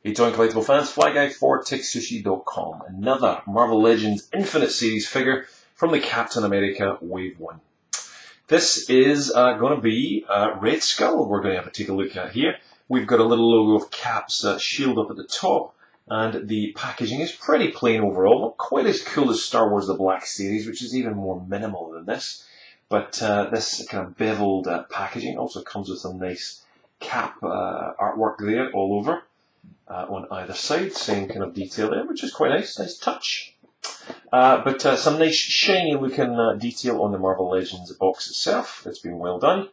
Hey Toy Collectible fans, Fly Guy for TekSushi.com. Another Marvel Legends Infinite Series figure from the Captain America Wave 1. This is going to be Red Skull we're going to have to take a look at here. We've got a little logo of Cap's shield up at the top, and the packaging is pretty plain overall. Not quite as cool as Star Wars The Black Series, which is even more minimal than this. But this kind of beveled packaging also comes with some nice Cap artwork there all over. On either side, same kind of detail there, which is quite nice, nice touch. But some nice shiny looking detail on the Marvel Legends box itself. It's been well done.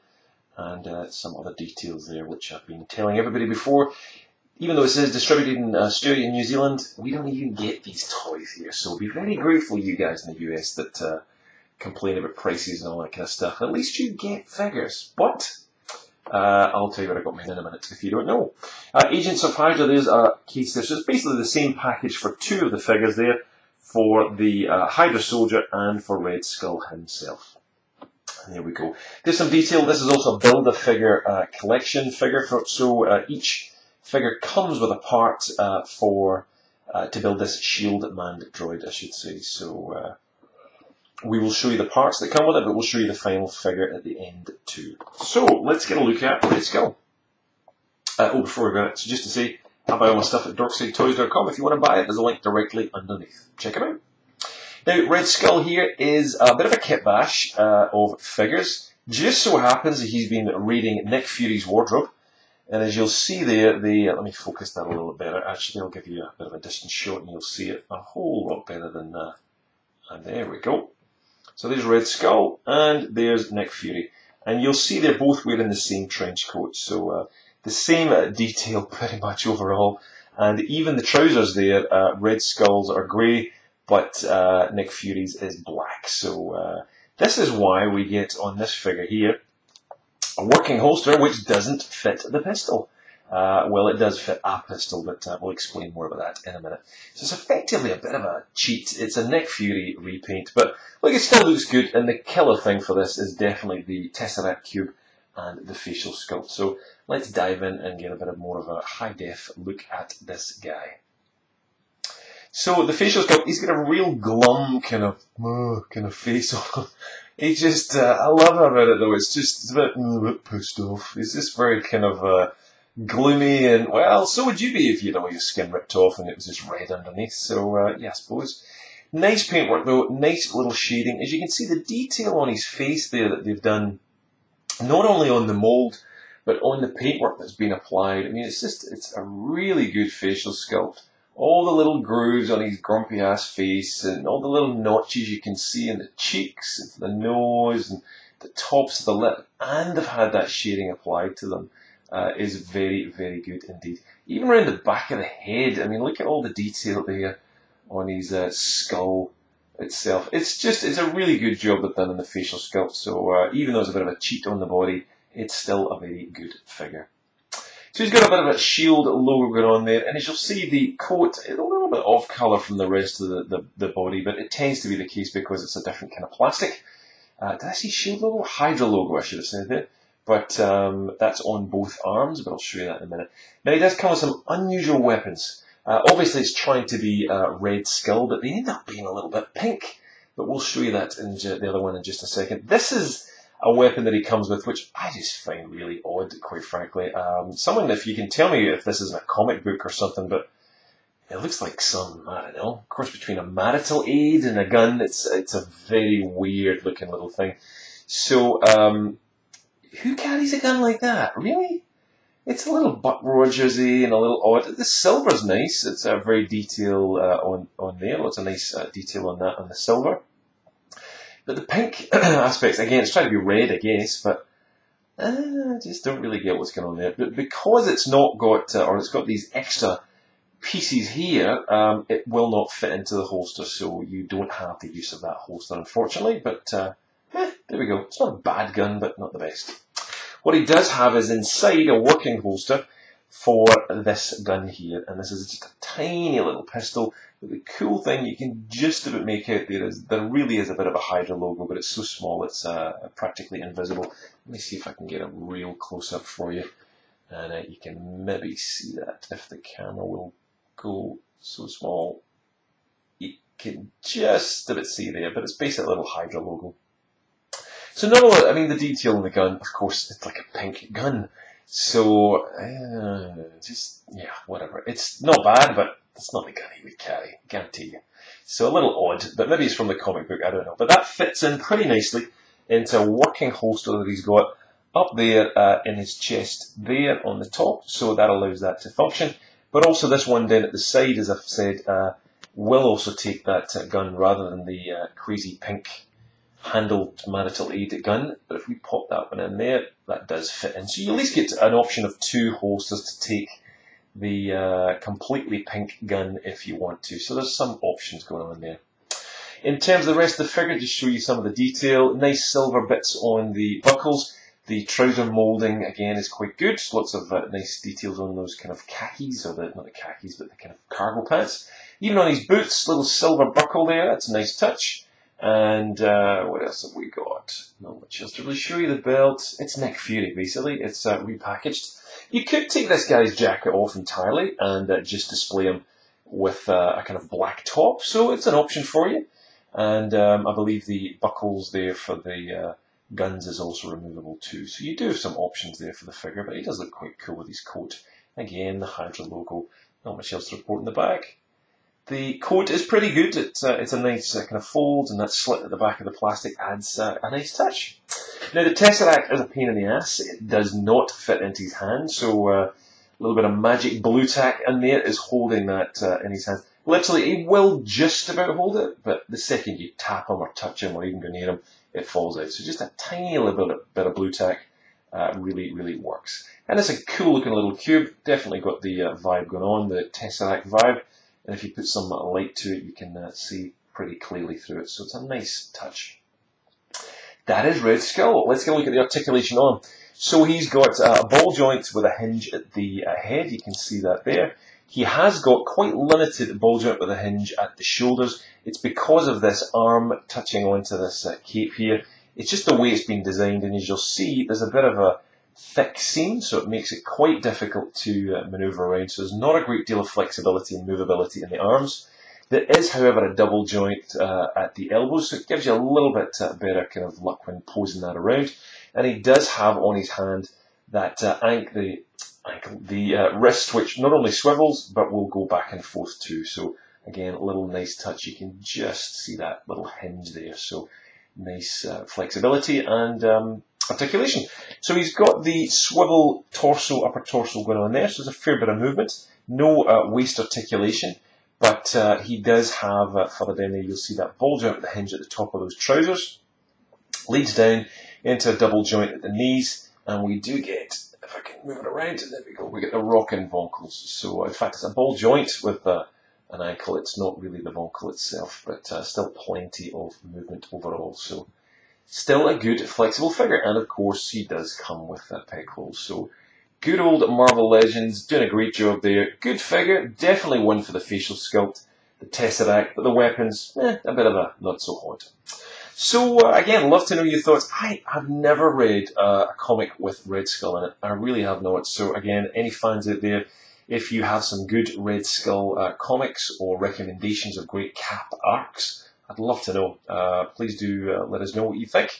And some other details there, which I've been telling everybody before. Even though it says distributed in Australia and New Zealand, we don't even get these toys here. So be very grateful, you guys in the US, that complain about prices and all that kind of stuff. At least you get figures. But I'll tell you what I got made in a minute if you don't know. Agents of Hydra, there's a case there. So it's basically the same package for two of the figures there, for the Hydra Soldier and for Red Skull himself. And there we go. There's some detail. This is also a Build-A-Figure collection figure. So each figure comes with a part to build this shield manned droid, I should say. So we will show you the parts that come with it, but we'll show you the final figure at the end too. So let's get a look at Red Skull. Before we go, so just to say, I buy all my stuff at dorksidetoys.com. If you want to buy it, there's a link directly underneath. Check it out. Now, Red Skull here is a bit of a kit bash of figures. Just so happens that he's been raiding Nick Fury's wardrobe. And as you'll see there, let me focus that a little better. Actually, I'll give you a bit of a distant shot and you'll see it a whole lot better than that. And there we go. So there's Red Skull, and there's Nick Fury. And you'll see they're both wearing the same trench coat. So the same detail pretty much overall. And even the trousers there, Red Skull's are grey, but Nick Fury's is black. So this is why we get on this figure here a working holster which doesn't fit the pistol. Well, it does fit a pistol, but we'll explain more about that in a minute. So it's effectively a bit of a cheat. It's a Nick Fury repaint, but look, it still looks good, and the killer thing for this is definitely the Tesseract Cube and the facial sculpt. So let's dive in and get a bit more of a high-def look at this guy. So the facial sculpt, he's got a real glum kind of face on him. He just, I love about it though, it's a bit pissed off. He's just very kind of gloomy, and well, so would you be if you had all your skin ripped off and it was just red underneath. So yeah, I suppose. Nice paintwork though, nice little shading. As you can see, the detail on his face there that they've done, not only on the mould, but on the paintwork that's been applied. I mean, it's a really good facial sculpt. All the little grooves on his grumpy ass face, and all the little notches you can see in the cheeks, and the nose, and the tops of the lip, and they've had that shading applied to them. Is very, very good indeed. Even around the back of the head, I mean, look at all the detail there on his skull itself. It's a really good job they've done in the facial sculpt. So even though it's a bit of a cheat on the body, it's still a very good figure. So he's got a bit of a shield logo going on there, and as you'll see, the coat is a little bit off colour from the rest of the body, but it tends to be the case because it's a different kind of plastic. Did I see shield logo? Hydra logo, I should have said there. But that's on both arms, but I'll show you that in a minute. Now, he does come with some unusual weapons. Obviously, it's trying to be Red Skull, but they end up being a little bit pink. But we'll show you that in the other one in just a second. This is a weapon that he comes with, which I just find really odd, quite frankly. Someone, if you can tell me if this is a comic book or something, but it looks like some, I don't know, of course, between a marital aid and a gun, it's a very weird-looking little thing. So, who carries a gun like that? Really? It's a little Buck Rogers-y and a little odd. The silver's nice. It's a very detail on there. Lots of nice detail on that, on the silver. But the pink aspects, again, it's trying to be red, I guess, but I just don't really get what's going on there. But because it's not got, or it's got these extra pieces here, it will not fit into the holster, so you don't have the use of that holster, unfortunately. But there we go. It's not a bad gun, but not the best. What he does have is inside a working holster for this gun here, and this is just a tiny little pistol. But the cool thing you can just about make out there is there really is a bit of a Hydra logo, but it's so small it's practically invisible. Let me see if I can get a real close-up for you. And you can maybe see that if the camera will go so small. You can just about see there, but it's basically a little Hydra logo. So not a lot, I mean, the detail in the gun, of course, it's like a pink gun. So, just, yeah, whatever. It's not bad, but it's not the gun he would carry, guarantee you. So a little odd, but maybe it's from the comic book, I don't know. But that fits in pretty nicely into a working holster that he's got up there in his chest there on the top. So that allows that to function. But also this one down at the side, as I've said, will also take that gun rather than the crazy pink handled marital aid gun. But if we pop that one in there, that does fit in. So you at least get an option of 2 holsters to take the completely pink gun if you want to. So there's some options going on there. In terms of the rest of the figure, just show you some of the detail. Nice silver bits on the buckles. The trouser moulding, again, is quite good. Lots of nice details on those kind of khakis, or not the khakis, but the kind of cargo pants. Even on his boots, little silver buckle there. That's a nice touch. And what else have we got? Not much else to really show you. The belt. It's Nick Fury, basically. It's repackaged. You could take this guy's jacket off entirely and just display him with a kind of black top. So it's an option for you. And I believe the buckles there for the guns is also removable too. So you do have some options there for the figure, but he does look quite cool with his coat. Again, the Hydra logo. Not much else to report in the back. The coat is pretty good. It's a nice kind of fold, and that slit at the back of the plastic adds a nice touch. Now the Tesseract is a pain in the ass. It does not fit into his hand, so a little bit of magic blue tack in there is holding that in his hand. Literally, he will just about hold it, but the second you tap him or touch him or even go near him, it falls out. So just a tiny little bit of blue tack really, really works. And it's a cool looking little cube. Definitely got the vibe going on, the Tesseract vibe. And if you put some light to it, you can see pretty clearly through it. So it's a nice touch. That is Red Skull. Let's get a look at the articulation on him. So he's got a ball joint with a hinge at the head. You can see that there. He has got quite limited ball joint with a hinge at the shoulders. It's because of this arm touching onto this cape here. It's just the way it's been designed. And as you'll see, there's a bit of a thick seam, so it makes it quite difficult to maneuver around. So there's not a great deal of flexibility and movability in the arms. There is, however, a double joint at the elbows, so it gives you a little bit better kind of luck when posing that around. And he does have on his hand that the wrist, which not only swivels, but will go back and forth too. So again, a little nice touch. You can just see that little hinge there. So nice flexibility and articulation. So he's got the swivel torso, upper torso going on there, so there's a fair bit of movement. No waist articulation, but he does have, further down there, you'll see that ball joint with the hinge at the top of those trousers. Leads down into a double joint at the knees, and we do get, if I can move it around, there we go, we get the rocking voncals. So in fact, it's a ball joint with an ankle. It's not really the voncal itself, but still plenty of movement overall. So still a good flexible figure, and of course he does come with peg holes. So good old Marvel Legends, doing a great job there. Good figure, definitely one for the facial sculpt, the Tesseract, but the weapons, a bit of a not so hot. So again, love to know your thoughts. I have never read a comic with Red Skull in it. I really have not. So again, any fans out there, if you have some good Red Skull comics or recommendations of great Cap arcs, I'd love to know. Please do let us know what you think.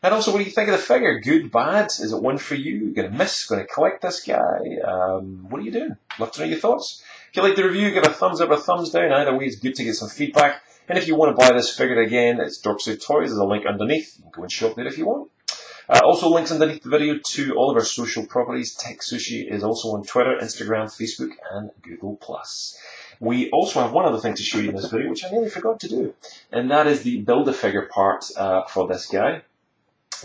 And also, what do you think of the figure? Good, bad? Is it one for you? Going to miss? Going to collect this guy? What are you doing? Love to know your thoughts. If you like the review, give a thumbs up or a thumbs down. Either way, it's good to get some feedback. And if you want to buy this figure again, it's Dork Suit Toys. There's a link underneath. You can go and shop there if you want. Also, links underneath the video to all of our social properties. TekSushi is also on Twitter, Instagram, Facebook, and Google+. We also have one other thing to show you in this video, which I nearly forgot to do, and that is the Build-A-Figure part for this guy.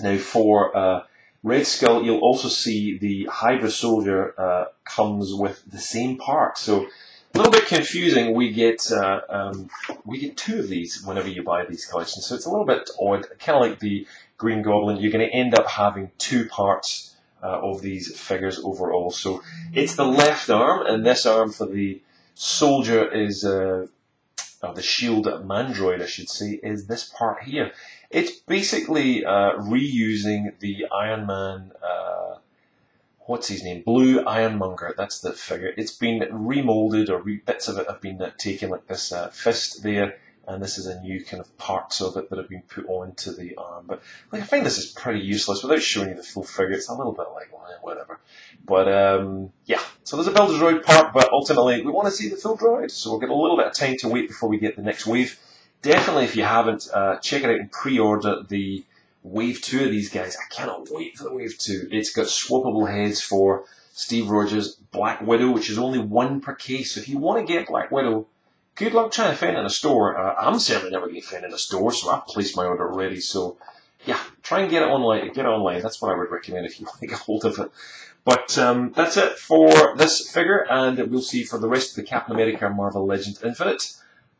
Now, for Red Skull, you'll also see the Hydra Soldier comes with the same part. So a little bit confusing. We get 2 of these whenever you buy these collections, so it's a little bit odd. Kind of like the Green Goblin, you're going to end up having 2 parts of these figures overall. So it's the left arm, and this arm for the soldier is the shield mandroid, I should say, is this part here. It's basically reusing the Iron Man what's his name? Blue Ironmonger. That's the figure. It's been remolded, or bits of it have been taken, like this fist there, and this is a new kind of parts of it that have been put onto the arm. But like, I find this is pretty useless without showing you the full figure. It's a little bit like, well, whatever. But yeah, so there's a Builder's Droid part, but ultimately we want to see the full droid, so we'll get a little bit of time to wait before we get the next wave. Definitely, if you haven't, check it out and pre-order the Wave 2 of these guys. I cannot wait for the Wave 2. It's got swappable heads for Steve Rogers' Black Widow, which is only 1 per case. So if you want to get Black Widow, good luck trying to find it in a store. I'm certainly never going to find it in a store, so I've placed my order already. So yeah, try and get it online. That's what I would recommend if you want to get hold of it. But that's it for this figure, and we'll see for the rest of the Captain America Marvel Legends Infinite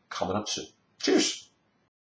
coming up soon. Cheers!